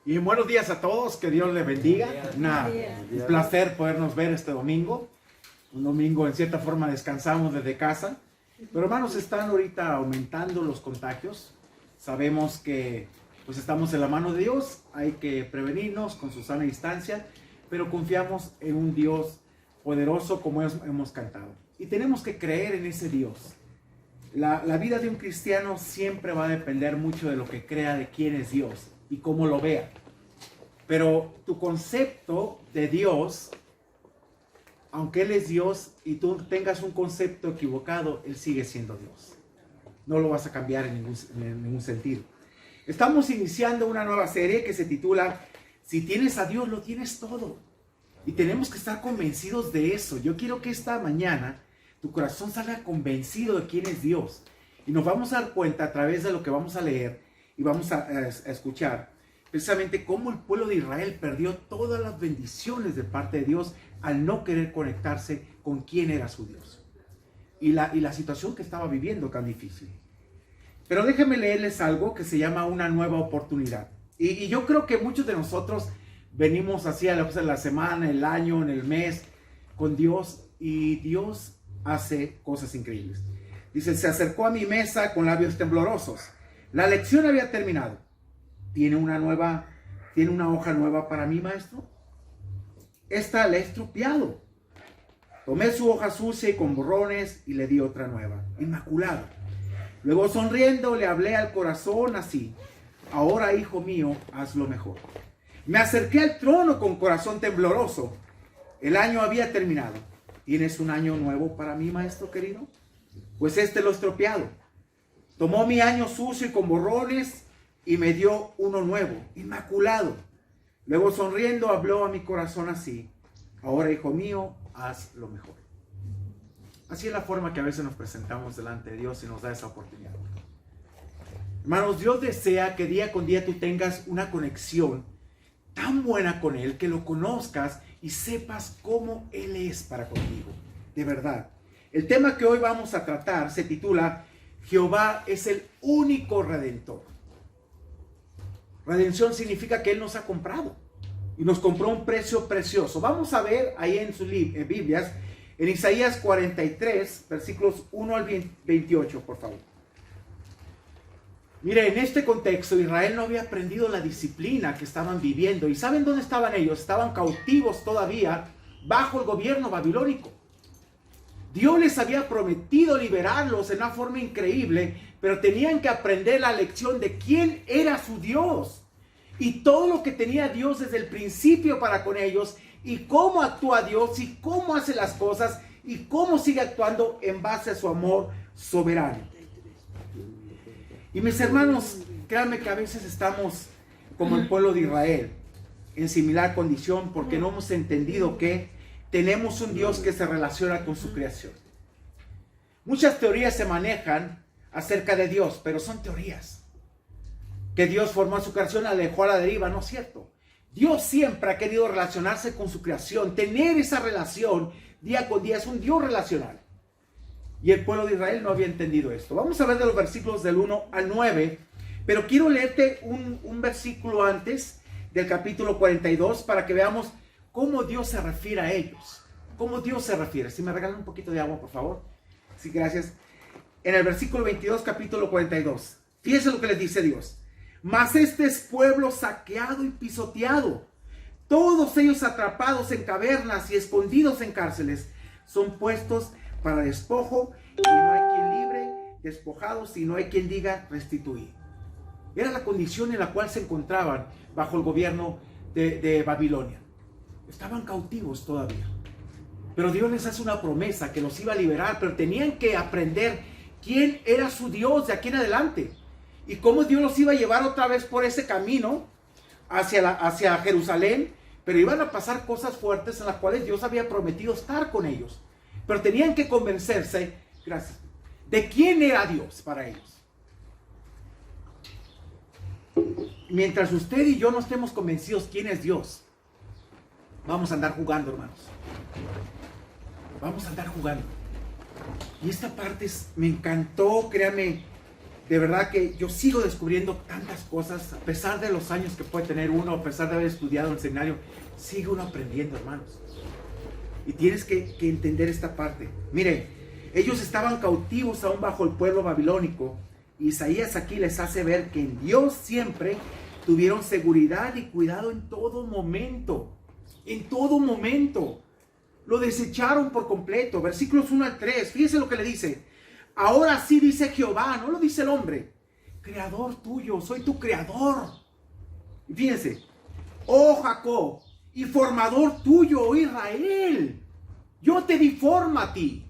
Y buenos días a todos, que Dios les bendiga. Un placer podernos ver este domingo. Un domingo en cierta forma descansamos desde casa. Pero hermanos, están ahorita aumentando los contagios. Sabemos que pues estamos en la mano de Dios. Hay que prevenirnos con su sana distancia. Pero confiamos en un Dios poderoso como hemos cantado. Y tenemos que creer en ese Dios. La vida de un cristiano siempre va a depender mucho de lo que crea de quién es Dios y cómo lo vea. Pero tu concepto de Dios, aunque Él es Dios y tú tengas un concepto equivocado, Él sigue siendo Dios. No lo vas a cambiar en ningún sentido. Estamos iniciando una nueva serie que se titula Si tienes a Dios, lo tienes todo. Y tenemos que estar convencidos de eso. Yo quiero que esta mañana tu corazón salga convencido de quién es Dios. Y nos vamos a dar cuenta a través de lo que vamos a leer y vamos a escuchar precisamente cómo el pueblo de Israel perdió todas las bendiciones de parte de Dios al no querer conectarse con quién era su Dios. Y la situación que estaba viviendo tan difícil. Pero déjenme leerles algo que se llama una nueva oportunidad. Y yo creo que muchos de nosotros venimos así a lo mejor en la semana, el año, en el mes, con Dios. Y Dios hace cosas increíbles. Dice, se acercó a mi mesa con labios temblorosos. La lección había terminado. ¿Tiene una hoja nueva para mí, maestro? Esta la he estropeado. Tomé su hoja sucia y con borrones y le di otra nueva, inmaculada. Luego sonriendo le hablé al corazón así. Ahora, hijo mío, hazlo mejor. Me acerqué al trono con corazón tembloroso. El año había terminado. ¿Tienes un año nuevo para mí, maestro querido? Pues lo he estropeado. Tomó mi año sucio y con borrones y me dio uno nuevo, inmaculado. Luego sonriendo habló a mi corazón así. Ahora, hijo mío, haz lo mejor. Así es la forma que a veces nos presentamos delante de Dios y nos da esa oportunidad. Hermanos, Dios desea que día con día tú tengas una conexión tan buena con Él, que lo conozcas y sepas cómo Él es para contigo, de verdad. El tema que hoy vamos a tratar se titula Jehová es el único Redentor. Redención significa que Él nos ha comprado y nos compró un precio precioso. Vamos a ver ahí en sus Biblias, en Isaías 43, versículos 1 al 28, por favor. Mire, en este contexto Israel no había aprendido la disciplina que estaban viviendo. ¿Y saben dónde estaban ellos? Estaban cautivos todavía bajo el gobierno babilónico. Dios les había prometido liberarlos en una forma increíble, pero tenían que aprender la lección de quién era su Dios y todo lo que tenía Dios desde el principio para con ellos y cómo actúa Dios y cómo hace las cosas y cómo sigue actuando en base a su amor soberano. Y mis hermanos, créanme que a veces estamos como el pueblo de Israel, en similar condición, porque no hemos entendido que tenemos un Dios que se relaciona con su creación. Muchas teorías se manejan acerca de Dios, pero son teorías. Que Dios formó su creación, la dejó a la deriva, no es cierto. Dios siempre ha querido relacionarse con su creación, tener esa relación día con día, es un Dios relacional. Y el pueblo de Israel no había entendido esto. Vamos a ver de los versículos del 1 al 9. Pero quiero leerte un versículo antes del capítulo 42 para que veamos cómo Dios se refiere a ellos. Cómo Dios se refiere. Si me regalan un poquito de agua, por favor. Sí, gracias. En el versículo 22, capítulo 42. Fíjense lo que les dice Dios. Mas este es pueblo saqueado y pisoteado. Todos ellos atrapados en cavernas y escondidos en cárceles. Son puestos para despojo, y no hay quien libre, despojados, y no hay quien diga restituir. Era la condición en la cual se encontraban bajo el gobierno de Babilonia. Estaban cautivos todavía. Pero Dios les hace una promesa que los iba a liberar, pero tenían que aprender quién era su Dios de aquí en adelante. Y cómo Dios los iba a llevar otra vez por ese camino hacia Jerusalén, pero iban a pasar cosas fuertes en las cuales Dios había prometido estar con ellos. Pero tenían que convencerse, gracias, de quién era Dios para ellos. Mientras usted y yo no estemos convencidos quién es Dios, vamos a andar jugando, hermanos. Vamos a andar jugando. Y esta parte me encantó, créame, de verdad que yo sigo descubriendo tantas cosas, a pesar de los años que puede tener uno, a pesar de haber estudiado en el seminario, sigue uno aprendiendo, hermanos. Y tienes que entender esta parte. Miren, ellos estaban cautivos aún bajo el pueblo babilónico. Isaías aquí les hace ver que en Dios siempre tuvieron seguridad y cuidado en todo momento. En todo momento. Lo desecharon por completo. Versículos 1 al 3. Fíjense lo que le dice. Ahora sí dice Jehová, no lo dice el hombre. Creador tuyo, soy tu creador. Y fíjense. Oh Jacob, y formador tuyo, oh Israel. Yo te di forma a ti.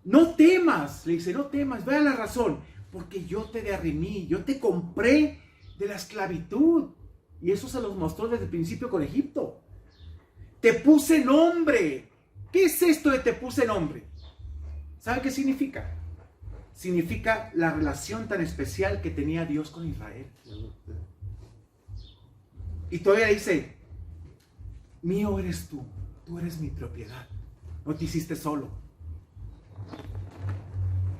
No temas, le dice, no temas, vea la razón. Porque yo te derrimí, yo te compré de la esclavitud. Y eso se los mostró desde el principio con Egipto. Te puse nombre. ¿Qué es esto de te puse nombre? ¿Sabe qué significa? Significa la relación tan especial que tenía Dios con Israel. Y todavía dice, mío eres tú, tú eres mi propiedad. No te hiciste solo.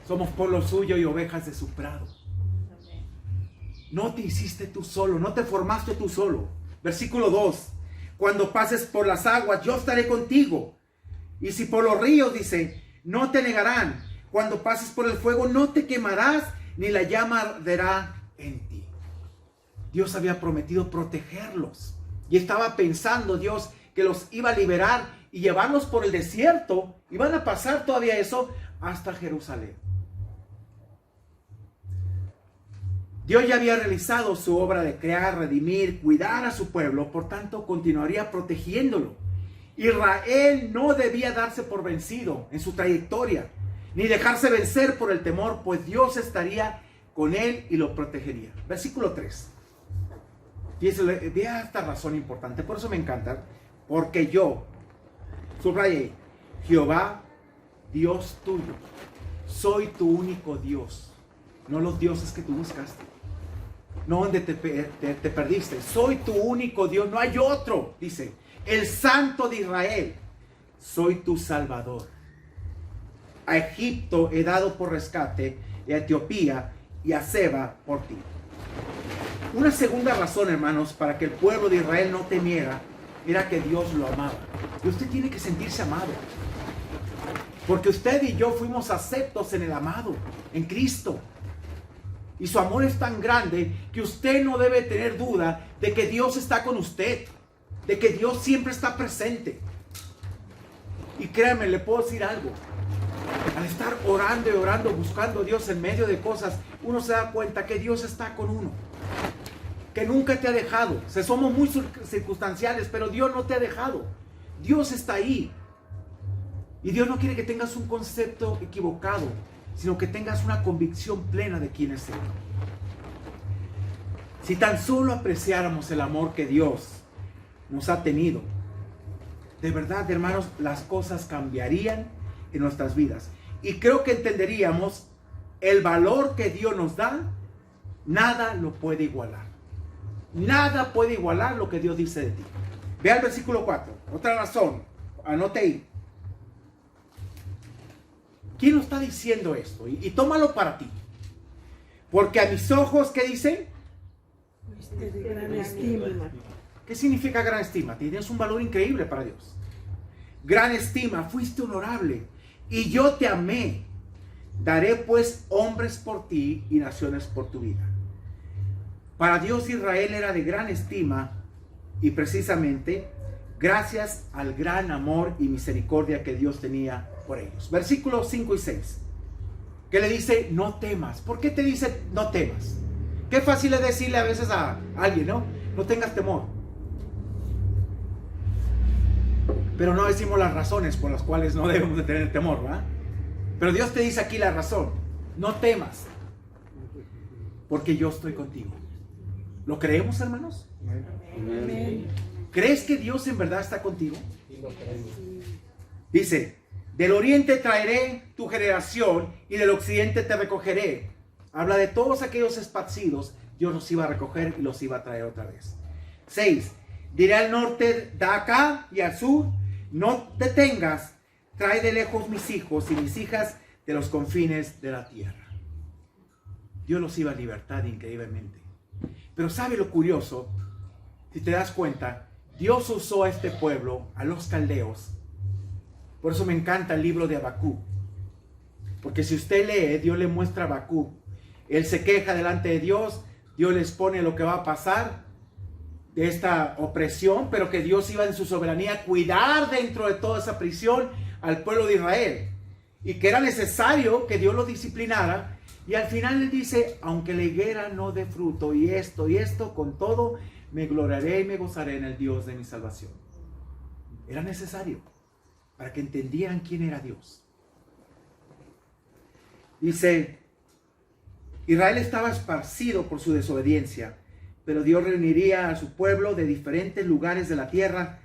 Somos pueblo suyo y ovejas de su prado. No te hiciste tú solo, no te formaste tú solo. Versículo 2. Cuando pases por las aguas, yo estaré contigo. Y si por los ríos, dice, no te negarán. Cuando pases por el fuego, no te quemarás, ni la llama arderá en ti. Dios había prometido protegerlos. Y estaba pensando Dios que los iba a liberar y llevarlos por el desierto. Y van a pasar todavía eso hasta Jerusalén. Dios ya había realizado su obra de crear, redimir, cuidar a su pueblo, por tanto continuaría protegiéndolo. Israel no debía darse por vencido en su trayectoria, ni dejarse vencer por el temor, pues Dios estaría con él y lo protegería. Versículo 3. Vea esta razón importante, por eso me encanta, porque yo, subrayé, Jehová, Dios tuyo, soy tu único Dios, no los dioses que tú buscaste. No donde te perdiste. Soy tu único Dios, no hay otro. Dice, el Santo de Israel. Soy tu Salvador. A Egipto he dado por rescate, y a Etiopía y a Seba por ti. Una segunda razón, hermanos, para que el pueblo de Israel no temiera, era que Dios lo amaba. Y usted tiene que sentirse amado. Porque usted y yo fuimos aceptos en el amado, en Cristo. Y su amor es tan grande que usted no debe tener duda de que Dios está con usted. De que Dios siempre está presente. Y créanme, le puedo decir algo. Al estar orando y orando, buscando a Dios en medio de cosas, uno se da cuenta que Dios está con uno. Que nunca te ha dejado. Somos muy circunstanciales, pero Dios no te ha dejado. Dios está ahí. Y Dios no quiere que tengas un concepto equivocado, sino que tengas una convicción plena de quién es Él. Si tan solo apreciáramos el amor que Dios nos ha tenido, de verdad, hermanos, las cosas cambiarían en nuestras vidas. Y creo que entenderíamos el valor que Dios nos da, nada lo puede igualar. Nada puede igualar lo que Dios dice de ti. Ve al versículo 4, otra razón, anote ahí. ¿Quién nos está diciendo esto? Y tómalo para ti. Porque a mis ojos, ¿qué dice? De gran estima. ¿Qué significa gran estima? Tienes un valor increíble para Dios. Gran estima, fuiste honorable. Y yo te amé. Daré pues hombres por ti y naciones por tu vida. Para Dios Israel era de gran estima. Y precisamente gracias al gran amor y misericordia que Dios tenía por ellos. Versículos 5 y 6. Que le dice, no temas. ¿Por qué te dice no temas? Qué fácil es decirle a veces a alguien, ¿no? No tengas temor. Pero no decimos las razones por las cuales no debemos de tener temor, ¿verdad? Pero Dios te dice aquí la razón. No temas. Porque yo estoy contigo. ¿Lo creemos, hermanos? Amén. ¿Crees que Dios en verdad está contigo? Dice, del oriente traeré tu generación y del occidente te recogeré. Habla de todos aquellos esparcidos. Dios los iba a recoger y los iba a traer otra vez. 6. Diré al norte, da acá, y al sur, no te detengas. Trae de lejos mis hijos y mis hijas de los confines de la tierra. Dios los iba a libertar increíblemente. Pero ¿sabe lo curioso? Si te das cuenta, Dios usó a este pueblo, a los caldeos. Por eso me encanta el libro de Habacuc. Porque si usted lee, Dios le muestra a Habacuc. Él se queja delante de Dios. Dios les pone lo que va a pasar de esta opresión, pero que Dios iba en su soberanía a cuidar dentro de toda esa prisión al pueblo de Israel. Y que era necesario que Dios lo disciplinara. Y al final él dice, aunque la higuera no dé fruto, y esto, con todo, me gloriaré y me gozaré en el Dios de mi salvación. Era necesario para que entendieran quién era Dios. Dice, Israel estaba esparcido por su desobediencia, pero Dios reuniría a su pueblo de diferentes lugares de la tierra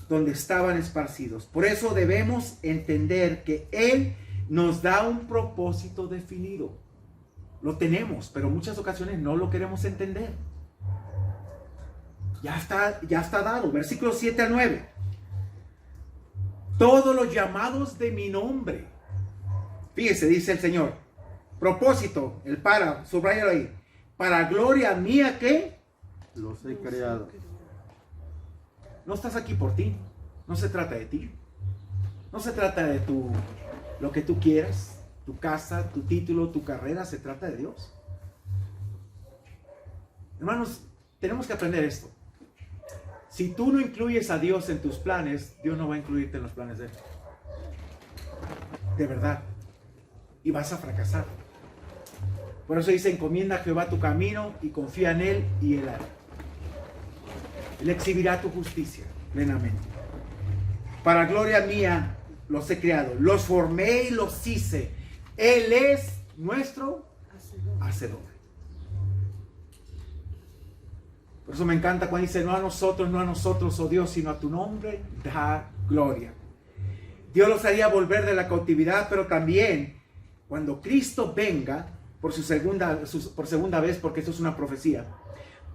donde estaban esparcidos. Por eso debemos entender que Él nos da un propósito definido. Lo tenemos, pero en muchas ocasiones no lo queremos entender. Ya está dado. Versículos 7 al 9. Todos los llamados de mi nombre. Fíjese, dice el Señor. Propósito, subráyalo ahí. Para gloria mía que los he creado. No estás aquí por ti. No se trata de ti. No se trata de lo que tú quieras. Tu casa, tu título, tu carrera. Se trata de Dios. Hermanos, tenemos que aprender esto. Si tú no incluyes a Dios en tus planes, Dios no va a incluirte en los planes de Él. De verdad. Y vas a fracasar. Por eso dice, encomienda a Jehová tu camino y confía en Él y Él hará. Él exhibirá tu justicia plenamente. Para gloria mía los he creado, los formé y los hice. Él es nuestro hacedor. Por eso me encanta cuando dice, no a nosotros, oh Dios, sino a tu nombre da gloria. Dios los haría volver de la cautividad, pero también cuando Cristo venga por segunda vez, porque esto es una profecía,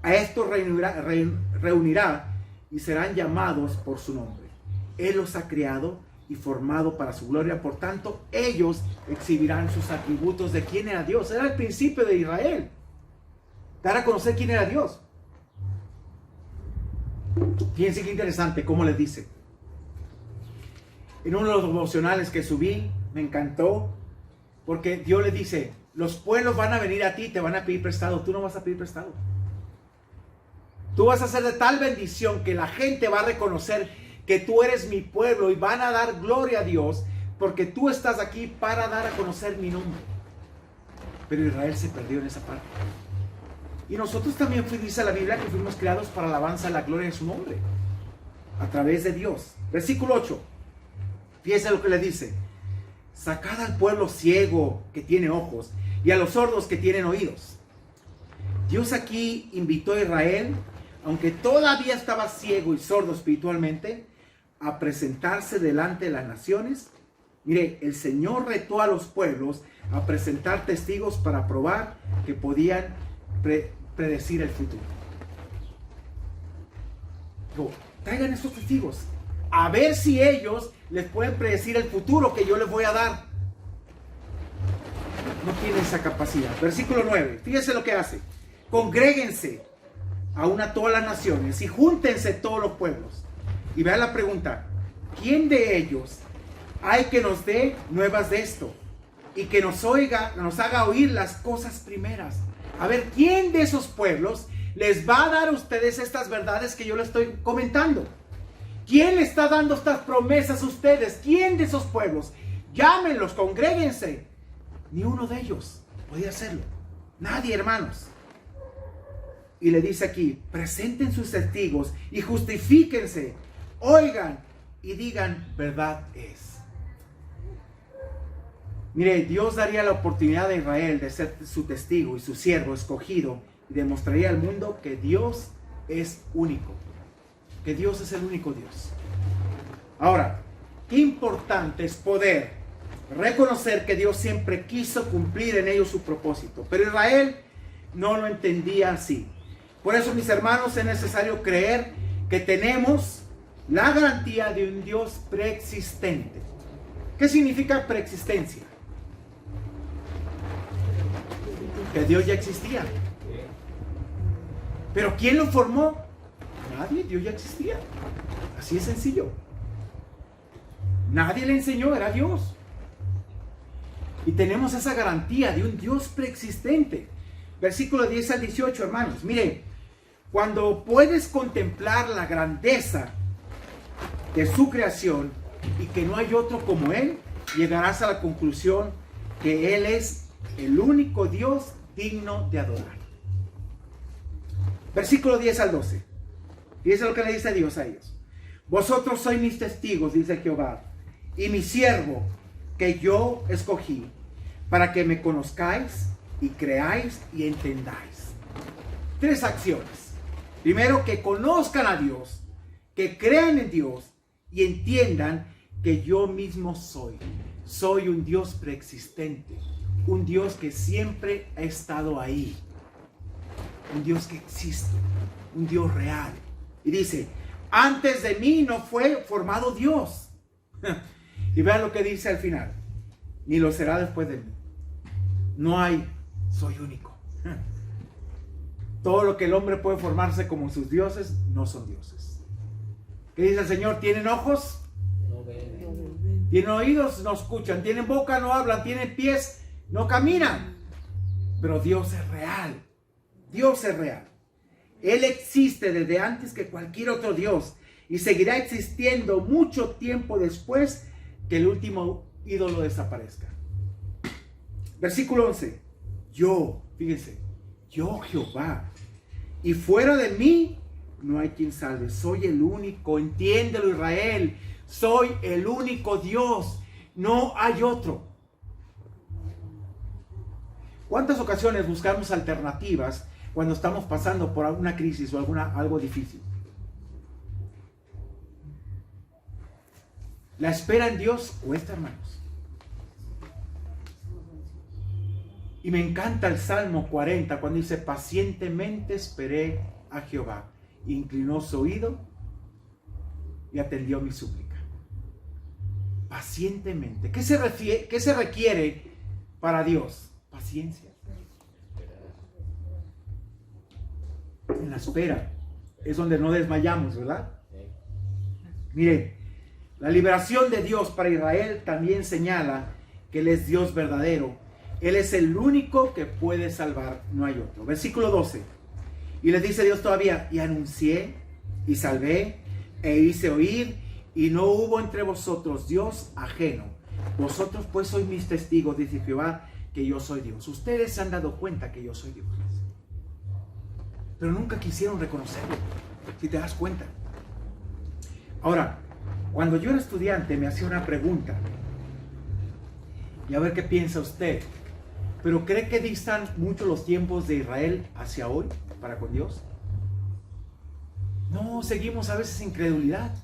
a estos reunirá y serán llamados por su nombre. Él los ha creado y formado para su gloria, por tanto, ellos exhibirán sus atributos de quién era Dios. Era el principio de Israel, dar a conocer quién era Dios. Fíjense qué interesante cómo les dice. En uno de los devocionales que subí, me encantó, porque Dios les dice, los pueblos van a venir a ti, te van a pedir prestado, tú no vas a pedir prestado. Tú vas a ser de tal bendición que la gente va a reconocer que tú eres mi pueblo y van a dar gloria a Dios, porque tú estás aquí para dar a conocer mi nombre. Pero Israel se perdió en esa parte. Y nosotros también, dice la Biblia, que fuimos creados para alabanza a la gloria de su nombre, a través de Dios. Versículo 8. Fíjense lo que le dice. Sacad al pueblo ciego que tiene ojos y a los sordos que tienen oídos. Dios aquí invitó a Israel, aunque todavía estaba ciego y sordo espiritualmente, a presentarse delante de las naciones. Mire, el Señor retó a los pueblos a presentar testigos para probar que podían predecir el futuro. Traigan estos testigos, a ver si ellos les pueden predecir el futuro que yo les voy a dar. No tienen esa capacidad. Versículo 9, fíjense lo que hace. Congréguense aún a todas las naciones y júntense todos los pueblos. Y vean la pregunta, ¿quién de ellos hay que nos dé nuevas de esto y que nos haga oír las cosas primeras? A ver, ¿quién de esos pueblos les va a dar a ustedes estas verdades que yo les estoy comentando? ¿Quién le está dando estas promesas a ustedes? ¿Quién de esos pueblos? Llámenlos, congréguense. Ni uno de ellos podía hacerlo. Nadie, hermanos. Y le dice aquí, presenten sus testigos y justifíquense. Oigan y digan, verdad es. Mire, Dios daría la oportunidad a Israel de ser su testigo y su siervo escogido y demostraría al mundo que Dios es único. Que Dios es el único Dios. Ahora, qué importante es poder reconocer que Dios siempre quiso cumplir en ellos su propósito. Pero Israel no lo entendía así. Por eso, mis hermanos, es necesario creer que tenemos la garantía de un Dios preexistente. ¿Qué significa preexistencia? Que Dios ya existía. Pero ¿quién lo formó? Nadie, Dios ya existía. Así es sencillo. Nadie le enseñó, era Dios. Y tenemos esa garantía de un Dios preexistente. Versículo 10 al 18, hermanos. Mire, cuando puedes contemplar la grandeza de su creación y que no hay otro como Él, llegarás a la conclusión que Él es el único Dios digno de adorar. Versículo 10 al 12. Fíjense lo que le dice Dios a ellos. Vosotros sois mis testigos, dice Jehová, y mi siervo que yo escogí, para que me conozcáis y creáis y entendáis. 3 acciones. Primero, que conozcan a Dios, que crean en Dios y entiendan que yo mismo soy. Soy un Dios preexistente, un Dios que siempre ha estado ahí, un Dios que existe, un Dios real. Y dice, antes de mí no fue formado Dios. Y vean lo que dice al final, ni lo será después de mí. No hay, soy único. Todo lo que el hombre puede formarse como sus dioses, no son dioses. ¿Qué dice el Señor? ¿Tienen ojos? No ven. ¿Tienen oídos? No escuchan. ¿Tienen boca? No hablan. ¿Tienen pies? No caminan. Pero Dios es real. Dios es real. Él existe desde antes que cualquier otro Dios y seguirá existiendo mucho tiempo después que el último ídolo desaparezca. Versículo 11. Yo, fíjense, yo Jehová, y fuera de mí no hay quien salve. Soy el único, entiéndelo Israel. Soy el único Dios, no hay otro. ¿Cuántas ocasiones buscamos alternativas cuando estamos pasando por alguna crisis o algo difícil? La espera en Dios cuesta, hermanos. Y me encanta el Salmo 40 cuando dice, pacientemente esperé a Jehová, inclinó su oído y atendió mi súplica. Pacientemente. ¿Qué se requiere para Dios? Paciencia. En la espera es donde no desmayamos, ¿verdad? Mire, la liberación de Dios para Israel también señala que Él es Dios verdadero. Él es el único que puede salvar, no hay otro. Versículo 12. Y les dice Dios todavía, y anuncié, y salvé, e hice oír, y no hubo entre vosotros Dios ajeno. Vosotros pues sois mis testigos, dice Jehová, que yo soy Dios. Ustedes se han dado cuenta que yo soy Dios. Pero nunca quisieron reconocerlo, si te das cuenta. Ahora, cuando yo era estudiante me hacía una pregunta. Y a ver qué piensa usted. ¿Pero cree que distan mucho los tiempos de Israel hacia hoy para con Dios? No, seguimos a veces incredulidad,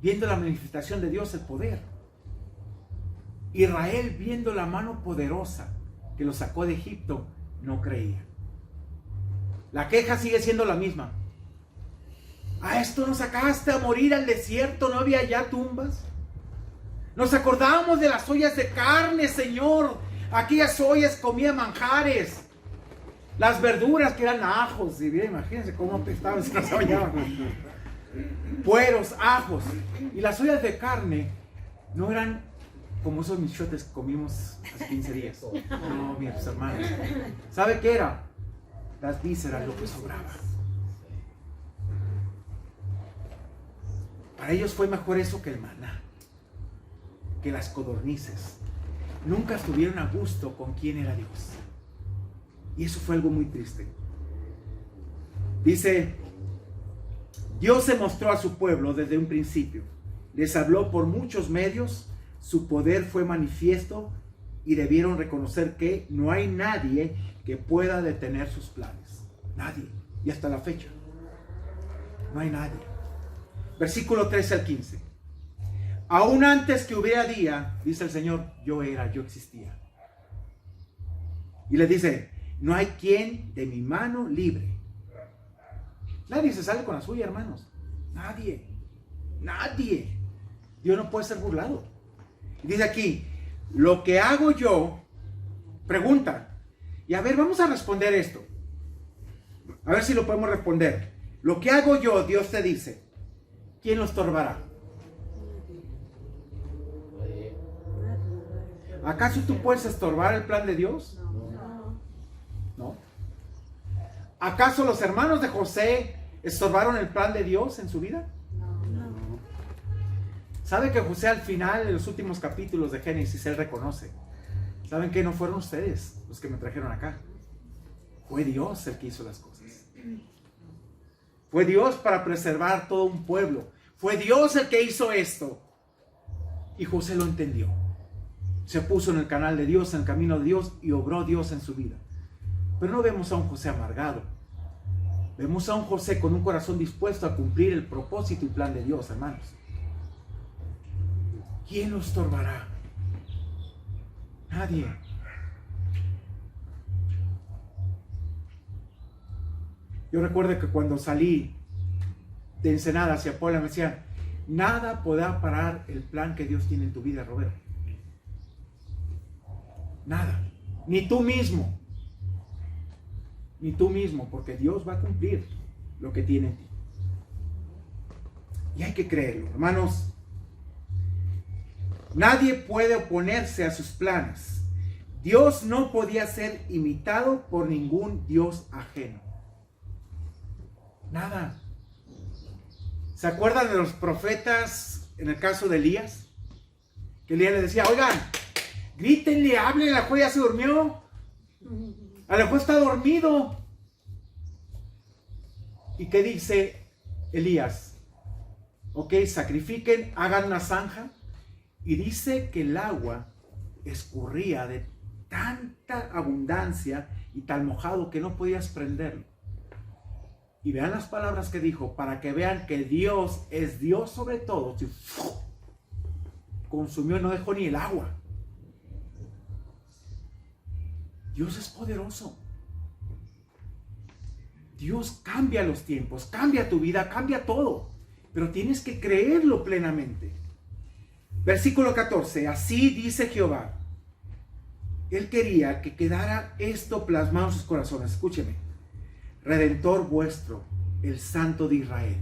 viendo la manifestación de Dios, el poder. Israel, viendo la mano poderosa que lo sacó de Egipto, no creía. La queja sigue siendo la misma. ¿A esto nos sacaste a morir al desierto? ¿No había ya tumbas? Nos acordábamos de las ollas de carne, Señor. Aquellas ollas comían manjares. Las verduras que eran ajos. Y bien, imagínense cómo apestaban si nos bañaban. Pueros, ajos. Y las ollas de carne no eran como esos michotes que comimos hace 15 días. No, mis hermanos. ¿Sabe qué era? Las vísceras, lo que sobraba. Para ellos fue mejor eso que el maná, que las codornices. Nunca estuvieron a gusto con quién era Dios. Y eso fue algo muy triste. Dice, Dios se mostró a su pueblo desde un principio. Les habló por muchos medios. Su poder fue manifiesto y debieron reconocer que no hay nadie que pueda detener sus planes. Nadie. Y hasta la fecha. No hay nadie. Versículo 13 al 15. Aún antes que hubiera día, dice el Señor, yo existía. Y le dice, no hay quien de mi mano libre. Nadie se sale con la suya, hermanos. Nadie. Nadie. Dios no puede ser burlado. Y dice aquí, lo que hago yo, pregunta, y Y a ver, vamos a responder esto. A ver si lo podemos responder. Lo que hago yo, Dios te dice, ¿quién lo estorbará? ¿Acaso tú puedes estorbar el plan de Dios? ¿No? ¿Acaso los hermanos de José estorbaron el plan de Dios en su vida? ¿Sabe que José al final, en los últimos capítulos de Génesis, él reconoce? ¿Saben que no fueron ustedes los que me trajeron acá? Fue Dios el que hizo las cosas. Fue Dios para preservar todo un pueblo. Fue Dios el que hizo esto. Y José lo entendió. Se puso en el canal de Dios, en el camino de Dios, y obró Dios en su vida. Pero no vemos a un José amargado. Vemos a un José con un corazón dispuesto a cumplir el propósito y plan de Dios, hermanos. ¿Quién lo estorbará? Nadie. Yo recuerdo que cuando salí de Ensenada hacia Puebla me decían, nada podrá parar el plan que Dios tiene en tu vida, Roberto. Nada. Ni tú mismo. Ni tú mismo, porque Dios va a cumplir lo que tiene en ti. Y hay que creerlo, hermanos. Nadie puede oponerse a sus planes. Dios no podía ser imitado por ningún Dios ajeno. Nada. ¿Se acuerdan de los profetas en el caso de Elías? Que Elías le decía, oigan, grítenle, háblenle, a lo mejor ya se durmió. A lo mejor está dormido. ¿Y qué dice Elías? Ok, sacrifiquen, hagan una zanja. Y dice que el agua escurría de tanta abundancia y tan mojado que no podías prenderlo. Y vean las palabras que dijo, para que vean que Dios es Dios sobre todo. Consumió y no dejó ni el agua. Dios es poderoso. Dios cambia los tiempos, cambia tu vida, cambia todo. Pero tienes que creerlo plenamente. Versículo 14, así dice Jehová. Él quería que quedara esto plasmado en sus corazones. Escúcheme. Redentor vuestro, el Santo de Israel.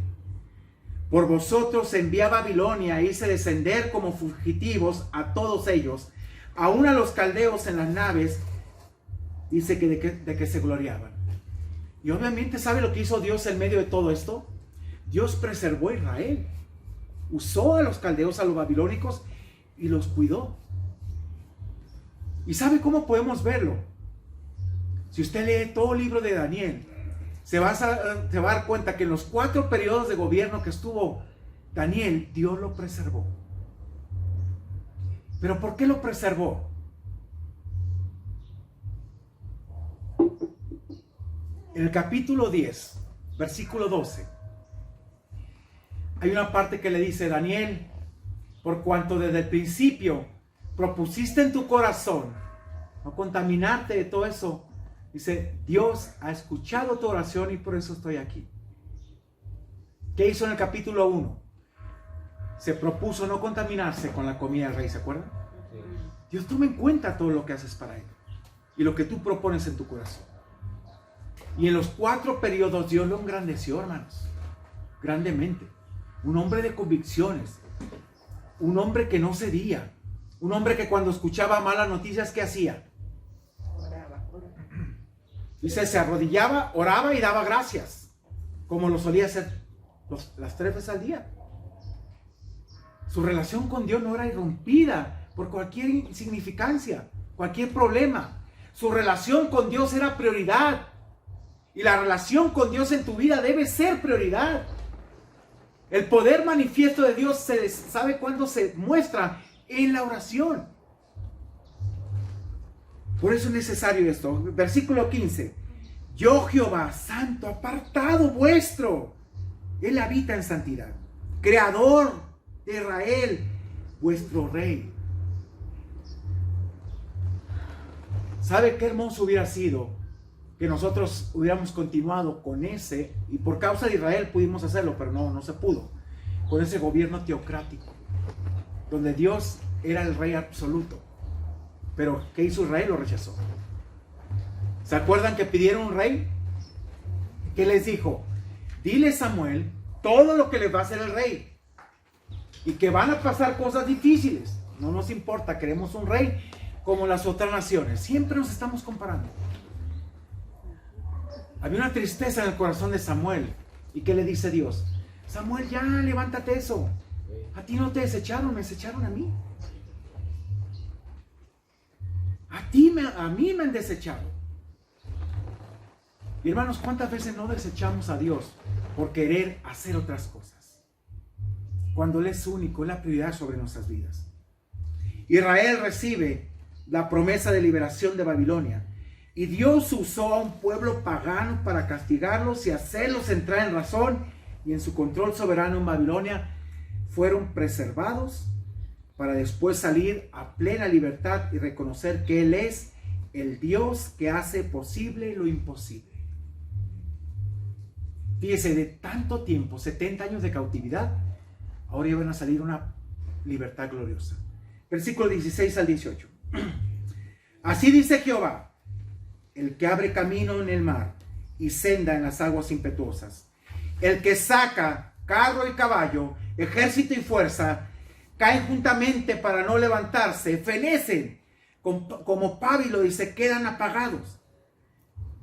Por vosotros envié a Babilonia e hice descender como fugitivos a todos ellos, aún a los caldeos en las naves, dice que de que se gloriaban. Y obviamente, ¿sabe lo que hizo Dios en medio de todo esto? Dios preservó a Israel. Usó a los caldeos, a los babilónicos, y los cuidó. ¿Y sabe cómo podemos verlo? Si usted lee todo el libro de Daniel, se va a dar cuenta que en los 4 periodos de gobierno que estuvo Daniel, Dios lo preservó. ¿Pero por qué lo preservó? En el capítulo 10, versículo 12, hay una parte que le dice, Daniel, por cuanto desde el principio propusiste en tu corazón no contaminarte de todo eso, dice, Dios ha escuchado tu oración y por eso estoy aquí. ¿Qué hizo en el capítulo 1? Se propuso no contaminarse con la comida del rey, ¿se acuerdan? Sí. Dios toma en cuenta todo lo que haces para él y lo que tú propones en tu corazón. Y en los 4 periodos Dios lo engrandeció, hermanos, grandemente. Un hombre de convicciones, un hombre que no cedía, un hombre que cuando escuchaba malas noticias, ¿qué hacía? Dice, se arrodillaba, oraba y daba gracias, como lo solía hacer las 3 veces al día. Su relación con Dios no era irrumpida por cualquier insignificancia, cualquier problema. Su relación con Dios era prioridad. Y la relación con Dios en tu vida debe ser prioridad. El poder manifiesto de Dios se sabe cuándo se muestra en la oración. Por eso es necesario esto. Versículo 15. Yo Jehová, santo, apartado vuestro. Él habita en santidad. Creador de Israel, vuestro rey. ¿Sabe qué hermoso hubiera sido que nosotros hubiéramos continuado con ese, y por causa de Israel pudimos hacerlo, pero no se pudo, con ese gobierno teocrático, donde Dios era el rey absoluto, pero ¿qué hizo Israel? Lo rechazó. ¿Se acuerdan que pidieron un rey? ¿Qué les dijo? Dile, Samuel, todo lo que les va a hacer el rey. Y que van a pasar cosas difíciles. No nos importa, queremos un rey como las otras naciones. Siempre nos estamos comparando. Había una tristeza en el corazón de Samuel. ¿Y qué le dice Dios? Samuel, ya, levántate eso. A ti no te desecharon, me desecharon a mí. A mí me han desechado. Y hermanos, ¿cuántas veces no desechamos a Dios por querer hacer otras cosas? Cuando Él es único, es la prioridad sobre nuestras vidas. Israel recibe la promesa de liberación de Babilonia. Y Dios usó a un pueblo pagano para castigarlos y hacerlos entrar en razón. Y en su control soberano en Babilonia fueron preservados para después salir a plena libertad y reconocer que Él es el Dios que hace posible lo imposible. Fíjese, de tanto tiempo, 70 años de cautividad, ahora iban a salir una libertad gloriosa. Versículo 16 al 18. Así dice Jehová, el que abre camino en el mar y senda en las aguas impetuosas, el que saca carro y caballo, ejército y fuerza, caen juntamente para no levantarse, fenecen como pábilo y se quedan apagados.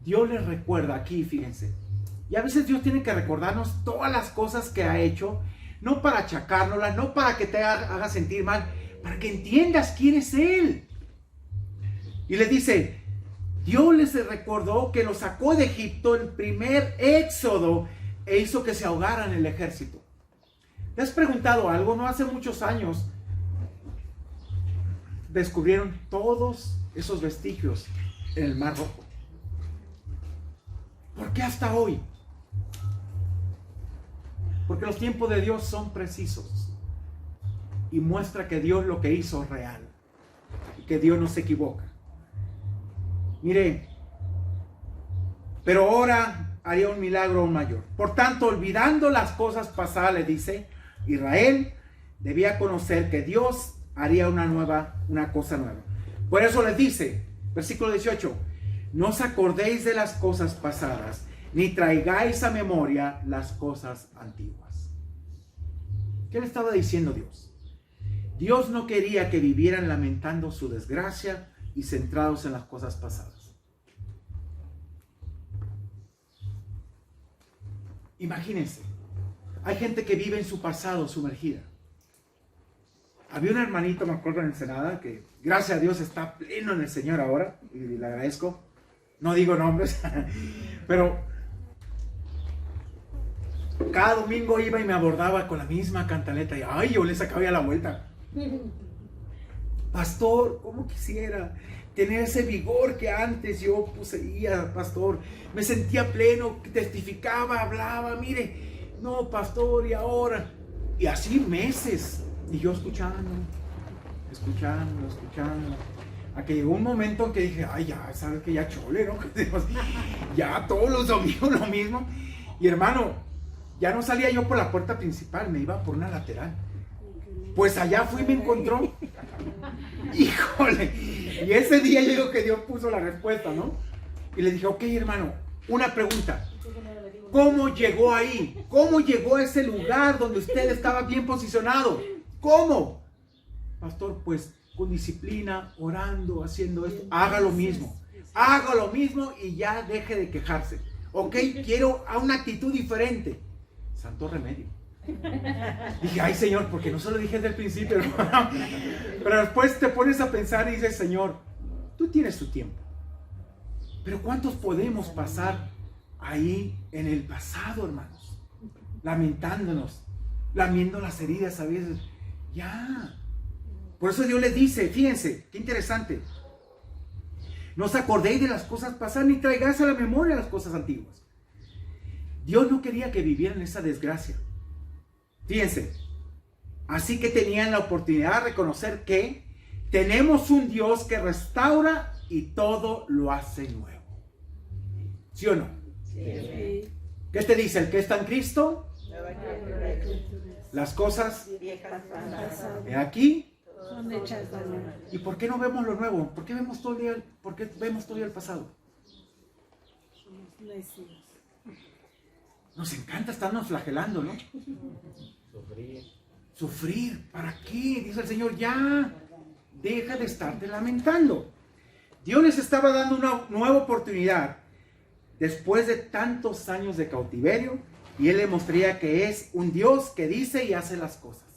Dios les recuerda aquí, fíjense. Y a veces Dios tiene que recordarnos todas las cosas que ha hecho, no para achacárnoslas, no para que te haga sentir mal, para que entiendas quién es Él. Y les dice, Dios les recordó que los sacó de Egipto en primer éxodo e hizo que se ahogaran en el ejército. ¿Te has preguntado algo? No hace muchos años descubrieron todos esos vestigios en el Mar Rojo. ¿Por qué hasta hoy? Porque los tiempos de Dios son precisos y muestra que Dios lo que hizo es real y que Dios no se equivoca. Mire, pero ahora haría un milagro aún mayor. Por tanto, olvidando las cosas pasadas, le dice, Israel debía conocer que Dios haría una cosa nueva. Por eso les dice, versículo 18, no os acordéis de las cosas pasadas, ni traigáis a memoria las cosas antiguas. ¿Qué le estaba diciendo Dios? Dios no quería que vivieran lamentando su desgracia y centrados en las cosas pasadas. Imagínense, hay gente que vive en su pasado sumergida. Había un hermanito, me acuerdo, en Ensenada, que gracias a Dios está pleno en el Señor ahora, y le agradezco. No digo nombres, pero cada domingo iba y me abordaba con la misma cantaleta y ay, yo le sacaba ya la vuelta. Pastor, ¿cómo quisiera tener ese vigor que antes yo poseía, pastor? Me sentía pleno, testificaba, hablaba, mire, no, pastor, y ahora. Y así meses, y yo escuchando. A que llegó un momento en que dije, ay, ya, sabes que ya chole, ¿no? Ya todos los domingos lo mismo. Y hermano, ya no salía yo por la puerta principal, me iba por una lateral. Pues allá fui y me encontró. Híjole. Y ese día yo digo que Dios puso la respuesta, ¿no? Y le dije, ok, hermano, una pregunta. ¿Cómo llegó ahí? ¿Cómo llegó a ese lugar donde usted estaba bien posicionado? ¿Cómo? Pastor, pues con disciplina, orando, haciendo esto. Haga lo mismo. Haga lo mismo y ya deje de quejarse. Ok, quiero a una actitud diferente. Santo remedio. Dije, ay Señor, porque no se lo dije desde el principio, hermano. Pero después te pones a pensar y dices, Señor, tú tienes tu tiempo. Pero ¿cuántos podemos pasar ahí en el pasado, hermanos? Lamentándonos, lamiendo las heridas a veces. Ya. Por eso Dios les dice, fíjense, qué interesante. No os acordéis de las cosas pasadas, ni traigáis a la memoria las cosas antiguas. Dios no quería que vivieran esa desgracia. Fíjense, así que tenían la oportunidad de reconocer que tenemos un Dios que restaura y todo lo hace nuevo. ¿Sí o no? Sí. ¿Qué te dice? El que está en Cristo, las cosas de aquí Son hechas de nuevo. ¿Y por qué no vemos lo nuevo? ¿Por qué vemos todo el día el pasado? Somos necios. Nos encanta estarnos flagelando, ¿no? Sufrir. Sufrir, ¿para qué? Dice el Señor, ya, deja de estarte lamentando. Dios les estaba dando una nueva oportunidad después de tantos años de cautiverio, y Él le mostraría que es un Dios que dice y hace las cosas.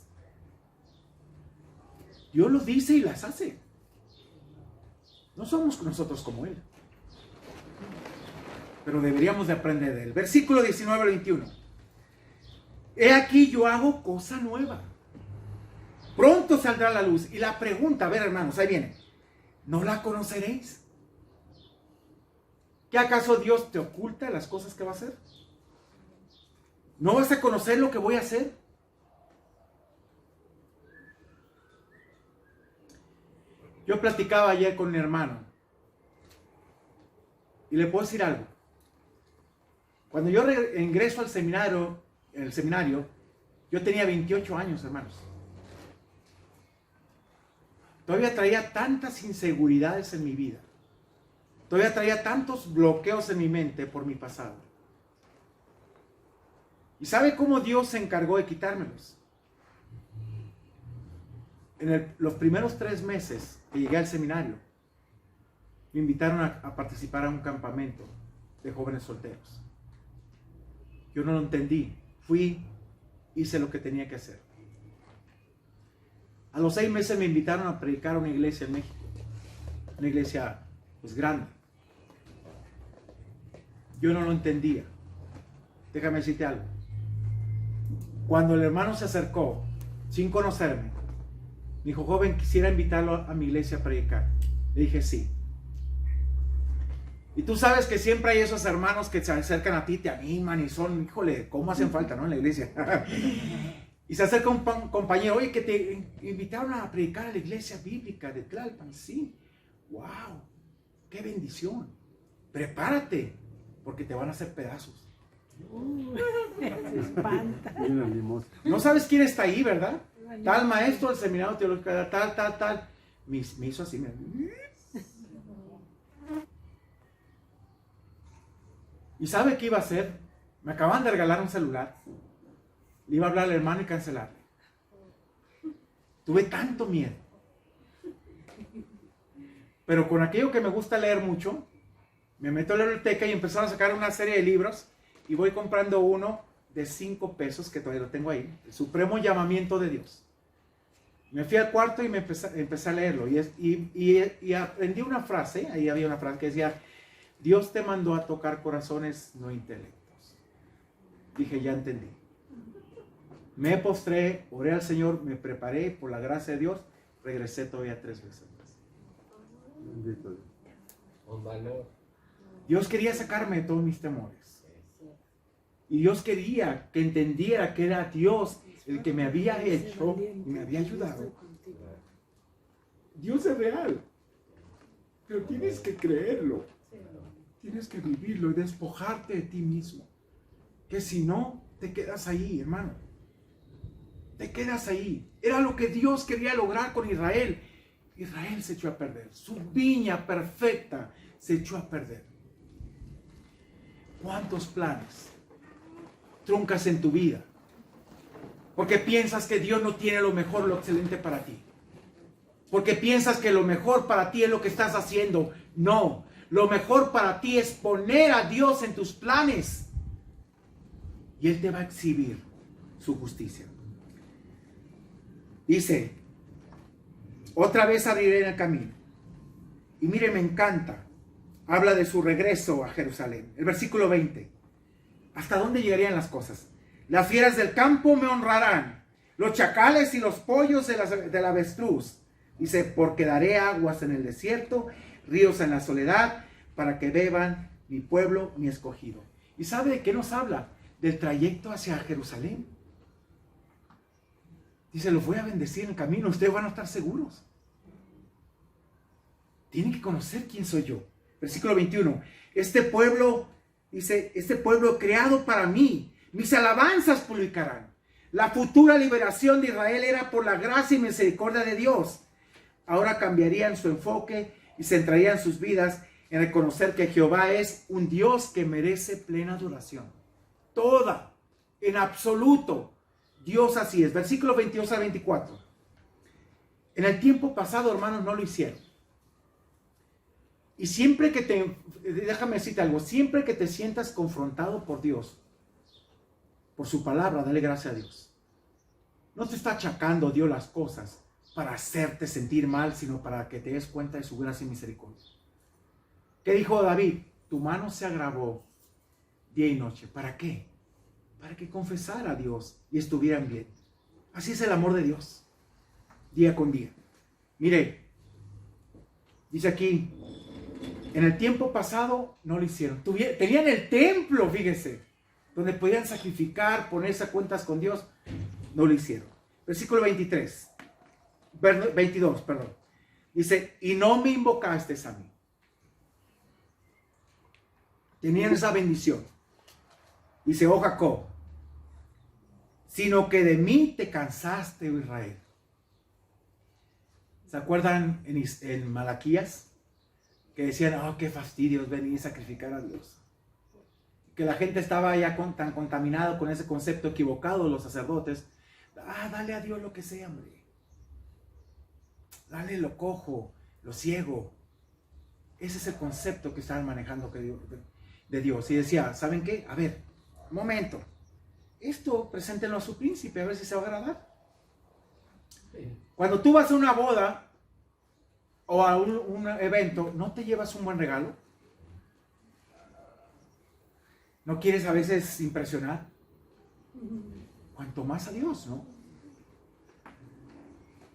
Dios los dice y las hace. No somos nosotros como Él. Pero deberíamos de aprender de Él. Versículo 19 al 21. He aquí yo hago cosa nueva. Pronto saldrá la luz. Y la pregunta, a ver hermanos, ahí viene. ¿No la conoceréis? ¿Qué acaso Dios te oculta las cosas que va a hacer? ¿No vas a conocer lo que voy a hacer? Yo platicaba ayer con mi hermano. Y le puedo decir algo. Cuando yo ingreso al seminario, yo tenía 28 años, hermanos. Todavía traía tantas inseguridades en mi vida. Todavía traía tantos bloqueos en mi mente por mi pasado. ¿Y sabe cómo Dios se encargó de quitármelos? En los primeros 3 meses que llegué al seminario, me invitaron a participar a un campamento de jóvenes solteros. Yo no lo entendí. Fui, hice lo que tenía que hacer. A los 6 meses me invitaron a predicar a una iglesia en México. Una iglesia, pues, grande. Yo no lo entendía. Déjame decirte algo. Cuando el hermano se acercó, sin conocerme, me dijo, joven, quisiera invitarlo a mi iglesia a predicar. Le dije, sí. Y tú sabes que siempre hay esos hermanos que se acercan a ti, te animan y son, híjole, ¿cómo hacen falta, no? En la iglesia. Y se acerca un compañero, oye, que te invitaron a predicar a la iglesia bíblica de Tlalpan. Sí. ¡Wow! ¡Qué bendición! Prepárate, porque te van a hacer pedazos. Se espanta. Y una limosna. No sabes quién está ahí, ¿verdad? Tal maestro del seminario teológico, tal. Me hizo así, mira. ¿Y sabe qué iba a hacer? Me acaban de regalar un celular. Le iba a hablar al hermano y cancelarle. Tuve tanto miedo. Pero con aquello que me gusta leer mucho, me meto a la biblioteca y empezaron a sacar una serie de libros y voy comprando uno de 5 pesos, que todavía lo tengo ahí, el Supremo Llamamiento de Dios. Me fui al cuarto y me empecé a leerlo y aprendí una frase, ahí había una frase que decía, Dios te mandó a tocar corazones, no intelectos. Dije, ya entendí. Me postré, oré al Señor, me preparé, por la gracia de Dios, regresé todavía 3 veces más. Bendito Dios. Con valor. Dios quería sacarme de todos mis temores. Y Dios quería que entendiera que era Dios el que me había hecho y me había ayudado. Dios es real. Pero tienes que creerlo. Tienes que vivirlo y despojarte de ti mismo. Que si no, te quedas ahí, hermano. Te quedas ahí. Era lo que Dios quería lograr con Israel. Israel se echó a perder. Su viña perfecta se echó a perder. ¿Cuántos planes truncas en tu vida? Porque piensas que Dios no tiene lo mejor, lo excelente para ti. Porque piensas que lo mejor para ti es lo que estás haciendo. No, lo mejor para ti es poner a Dios en tus planes. Y Él te va a exhibir su justicia. Dice, otra vez abriré el camino. Y mire, me encanta. Habla de su regreso a Jerusalén. El versículo 20. ¿Hasta dónde llegarían las cosas? Las fieras del campo me honrarán. Los chacales y los pollos del avestruz. Dice, porque daré aguas en el desierto, ríos en la soledad, para que beban mi pueblo, mi escogido. ¿Y sabe de qué nos habla? Del trayecto hacia Jerusalén. Dice, los voy a bendecir en el camino, ustedes van a estar seguros. Tienen que conocer quién soy yo. Versículo 21. Este pueblo, dice, este pueblo creado para mí, mis alabanzas publicarán. La futura liberación de Israel era por la gracia y misericordia de Dios. Ahora cambiarían su enfoque y centrarían sus vidas en reconocer que Jehová es un Dios que merece plena adoración. Toda, en absoluto. Dios así es. Versículo 22 a 24. En el tiempo pasado, hermanos, no lo hicieron. Y siempre que déjame decirte algo, siempre que te sientas confrontado por Dios, por su palabra, dale gracias a Dios. No te está achacando Dios las cosas para hacerte sentir mal, sino para que te des cuenta de su gracia y misericordia. ¿Qué dijo David? Tu mano se agravó día y noche. ¿Para qué? Para que confesara a Dios y estuvieran bien. Así es el amor de Dios, día con día. Mire, dice aquí, en el tiempo pasado no lo hicieron. Tenían el templo, fíjese, donde podían sacrificar, ponerse a cuentas con Dios. No lo hicieron. Versículo 22, perdón. Dice, y no me invocaste a mí. Tenían esa bendición. Dice, oh Jacob, sino que de mí te cansaste, oh Israel. ¿Se acuerdan en Malaquías? Que decían, oh, qué fastidio es venir a sacrificar a Dios. Que la gente estaba ya tan contaminada con ese concepto equivocado de los sacerdotes. Dale a Dios lo que sea, hombre. Dale lo cojo, lo ciego. Ese es el concepto que estaban manejando de Dios. Y decía, ¿saben qué? A ver, un momento. Esto preséntenlo a su príncipe, a ver si se va a agradar. Cuando tú vas a una boda o a un evento, ¿no te llevas un buen regalo? ¿No quieres a veces impresionar? Cuanto más a Dios, ¿no?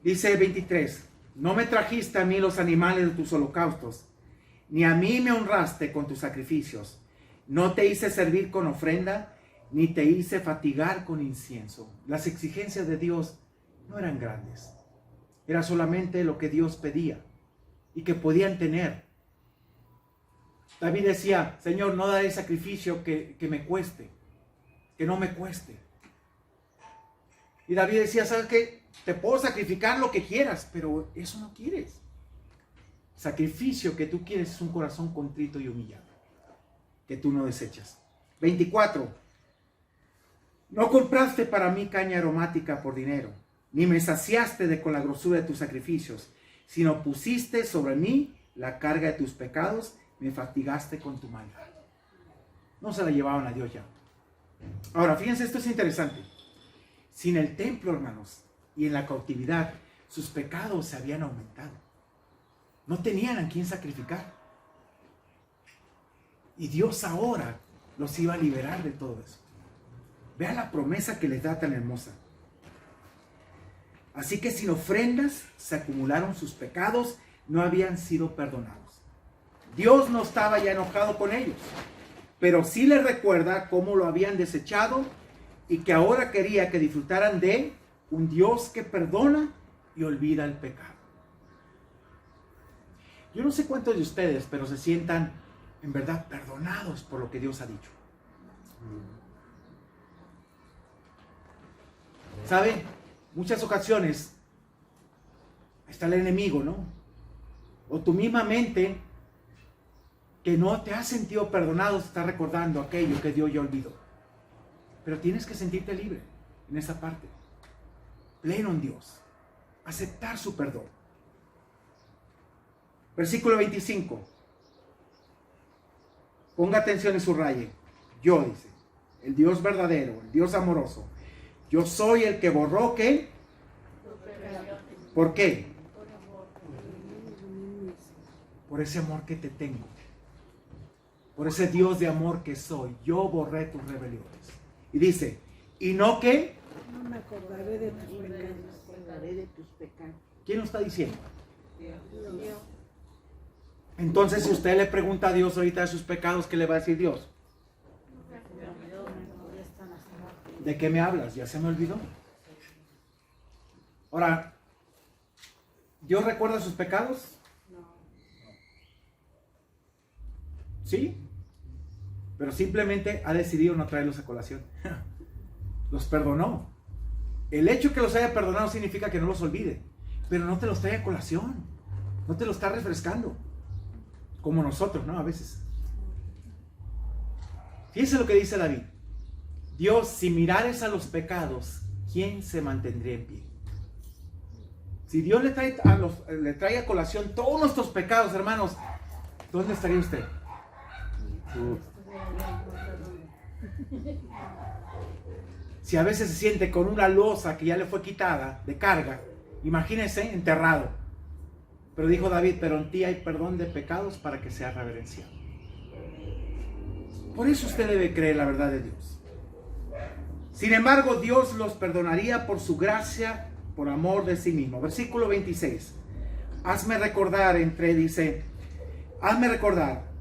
Dice 23, no me trajiste a mí los animales de tus holocaustos, ni a mí me honraste con tus sacrificios. No te hice servir con ofrenda, ni te hice fatigar con incienso. Las exigencias de Dios no eran grandes. Era solamente lo que Dios pedía y que podían tener. David decía, Señor, no daré sacrificio que me cueste, que no me cueste. Y David decía, ¿sabes qué? Te puedo sacrificar lo que quieras, pero eso no quieres. Sacrificio que tú quieres es un corazón contrito y humillado, que tú no desechas. 24. No compraste para mí caña aromática por dinero, ni me saciaste con la grosura de tus sacrificios, sino pusiste sobre mí la carga de tus pecados, me fatigaste con tu maldad. No se la llevaban a Dios ya. Ahora, fíjense, esto es interesante. Sin el templo, hermanos, y en la cautividad, sus pecados se habían aumentado. No tenían a quién sacrificar. Y Dios ahora los iba a liberar de todo eso. Vea la promesa que les da tan hermosa. Así que sin ofrendas se acumularon sus pecados, no habían sido perdonados. Dios no estaba ya enojado con ellos, pero sí les recuerda cómo lo habían desechado y que ahora quería que disfrutaran de un Dios que perdona y olvida el pecado. Yo no sé cuántos de ustedes, pero se sientan en verdad perdonados por lo que Dios ha dicho. ¿Sabe? Muchas ocasiones está el enemigo, ¿no? O tu misma mente que no te has sentido perdonado está recordando aquello que Dios ya olvidó. Pero tienes que sentirte libre en esa parte. Pleno en Dios. Aceptar su perdón. Versículo 25. Ponga atención y subraye. Yo, dice, el Dios verdadero, el Dios amoroso. Yo soy el que borró, ¿qué? ¿Por qué? Por ese amor que te tengo. Por ese Dios de amor que soy. Yo borré tus rebeliones. Y dice, ¿y no qué? No me acordaré de tus pecados. ¿Quién lo está diciendo? Dios. Entonces, si usted le pregunta a Dios ahorita de sus pecados, ¿qué le va a decir Dios? ¿De qué me hablas? Ya se me olvidó. Ahora, ¿Dios recuerda sus pecados? ¿Sí? Pero simplemente ha decidido no traerlos a colación. Los perdonó. El hecho que los haya perdonado significa que no los olvide, pero no te los trae a colación. No te los está refrescando. como nosotros, ¿no? A veces. Fíjense lo que dice David. Dios, si mirares a los pecados, ¿quién se mantendría en pie? Si Dios le trae a colación todos nuestros pecados, hermanos, ¿dónde estaría usted? Si a veces se siente con una losa que ya le fue quitada de carga, imagínese enterrado. Pero dijo David, pero en ti hay perdón de pecados para que sea reverenciado. Por eso usted debe creer la verdad de Dios. Sin embargo, Dios los perdonaría por su gracia, por amor de sí mismo. Versículo 26. Hazme recordar,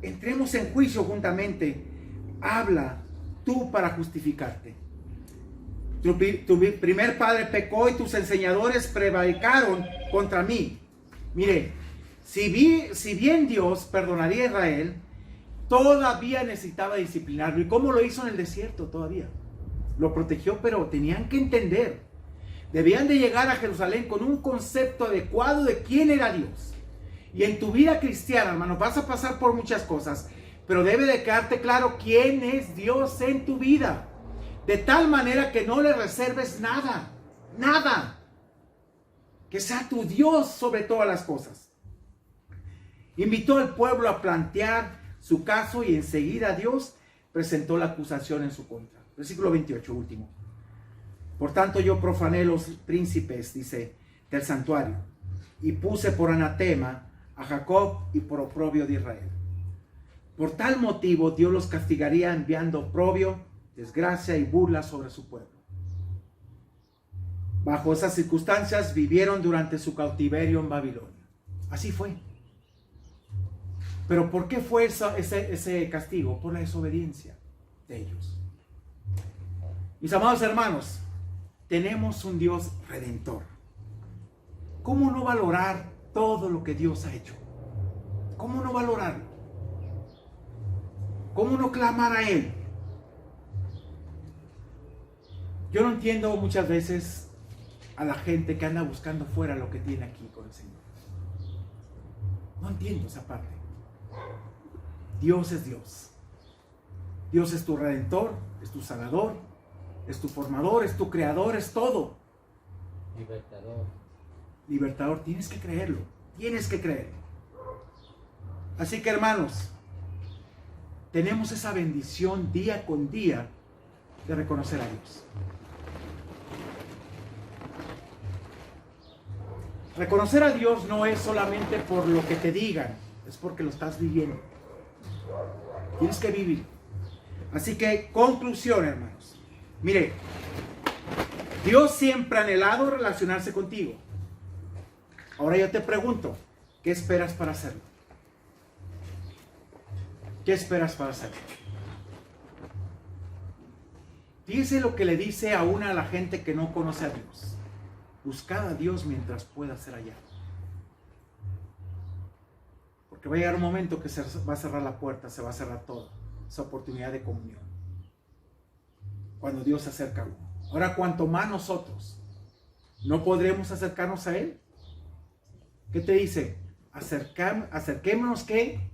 entremos en juicio juntamente. Habla tú para justificarte. Tu primer padre pecó y tus enseñadores prevaricaron contra mí. Mire, si bien Dios perdonaría a Israel, todavía necesitaba disciplinarlo. ¿Y cómo lo hizo en el desierto? Todavía lo protegió, pero tenían que entender. Debían de llegar a Jerusalén con un concepto adecuado de quién era Dios. Y en tu vida cristiana, hermano, vas a pasar por muchas cosas, pero debe de quedarte claro quién es Dios en tu vida. De tal manera que no le reserves nada, nada. Que sea tu Dios sobre todas las cosas. Invitó al pueblo a plantear su caso y enseguida Dios presentó la acusación en su contra. Versículo 28, último. Por tanto yo profané los príncipes, dice, del santuario, y puse por anatema a Jacob y por oprobio de Israel. Por tal motivo Dios los castigaría enviando oprobio, desgracia y burla sobre su pueblo. Bajo esas circunstancias vivieron durante su cautiverio en Babilonia. Así fue. Pero ¿por qué fue ese castigo? Por la desobediencia de ellos. Mis amados hermanos, tenemos un Dios redentor. ¿Cómo no valorar todo lo que Dios ha hecho? ¿Cómo no valorarlo? ¿Cómo no clamar a Él? Yo no entiendo muchas veces a la gente que anda buscando fuera lo que tiene aquí con el Señor. No entiendo esa parte. Dios es Dios. Dios es tu redentor, es tu sanador, es tu formador, es tu creador, es todo. Libertador. Libertador, tienes que creerlo, tienes que creerlo. Así que hermanos, tenemos esa bendición día con día de reconocer a Dios. Reconocer a Dios no es solamente por lo que te digan, es porque lo estás viviendo. Tienes que vivir. Así que, conclusión, hermanos. Mire, Dios siempre ha anhelado relacionarse contigo. Ahora yo te pregunto, ¿qué esperas para hacerlo? ¿Qué esperas para hacerlo? Fíjese lo que le dice a la gente que no conoce a Dios. Buscad a Dios mientras pueda ser hallado. Porque va a llegar un momento que se va a cerrar la puerta, se va a cerrar toda esa oportunidad de comunión. Cuando Dios se acerca a uno. Ahora, cuanto más nosotros no podremos acercarnos a Él. ¿Qué te dice? Acerquémonos, ¿qué?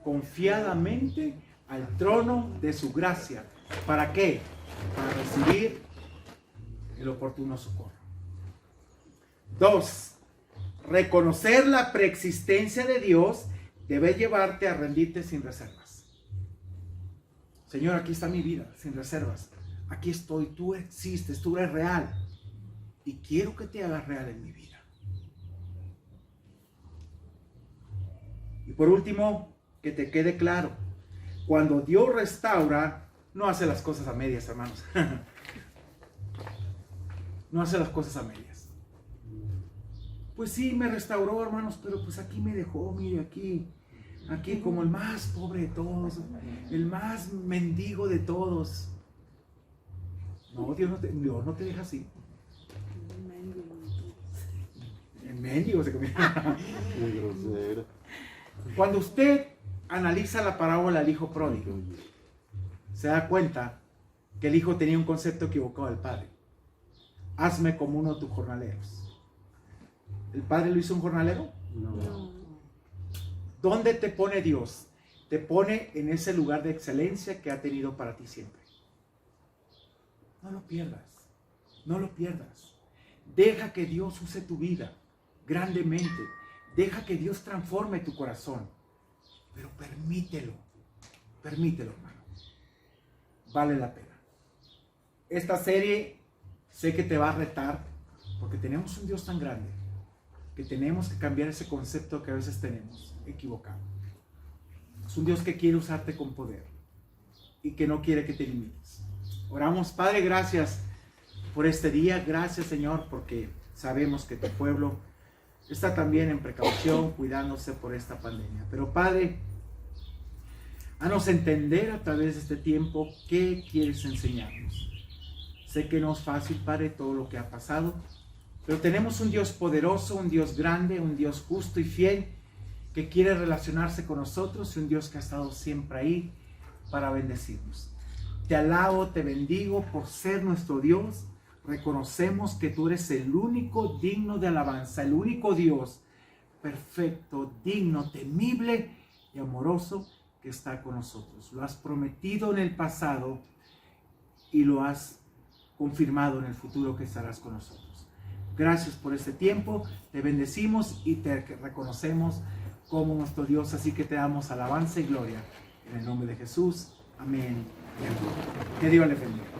Confiadamente al trono de su gracia. ¿Para qué? Para recibir el oportuno socorro. 2. Reconocer la preexistencia de Dios debe llevarte a rendirte sin reservas. Señor, aquí está mi vida, sin reservas. Aquí estoy, tú existes, tú eres real. Y quiero que te hagas real en mi vida. Y por último, que te quede claro. Cuando Dios restaura, no hace las cosas a medias, hermanos. No hace las cosas a medias. Pues sí, me restauró, hermanos, pero pues aquí me dejó, mire, aquí como el más pobre de todos, el más mendigo de todos. No, Dios no te deja así. El mendigo se comió. Qué grosero. Cuando usted analiza la parábola del hijo pródigo, se da cuenta que el hijo tenía un concepto equivocado del padre. Hazme como uno de tus jornaleros. ¿El padre lo hizo un jornalero? No. ¿Dónde te pone Dios? Te pone en ese lugar de excelencia que ha tenido para ti siempre. No lo pierdas, no lo pierdas. Deja que Dios use tu vida grandemente. Deja que Dios transforme tu corazón. Pero permítelo, hermano. Vale la pena. Esta serie sé que te va a retar, porque tenemos un Dios tan grande que tenemos que cambiar ese concepto que a veces tenemos equivocado. Es un Dios que quiere usarte con poder y que no quiere que te limites. Oramos, Padre, gracias por este día. Gracias, Señor, porque sabemos que tu pueblo está también en precaución, cuidándose por esta pandemia. Pero, Padre, haznos entender a través de este tiempo qué quieres enseñarnos. Sé que no es fácil, Padre, todo lo que ha pasado, pero tenemos un Dios poderoso, un Dios grande, un Dios justo y fiel, que quiere relacionarse con nosotros, y un Dios que ha estado siempre ahí para bendecirnos. Te alabo, te bendigo por ser nuestro Dios. Reconocemos que tú eres el único digno de alabanza, el único Dios perfecto, digno, temible y amoroso que está con nosotros. Lo has prometido en el pasado y lo has confirmado en el futuro que estarás con nosotros. Gracias por este tiempo, te bendecimos y te reconocemos como nuestro Dios, así que te damos alabanza y gloria en el nombre de Jesús. Amén y amén. Que Dios le bendiga.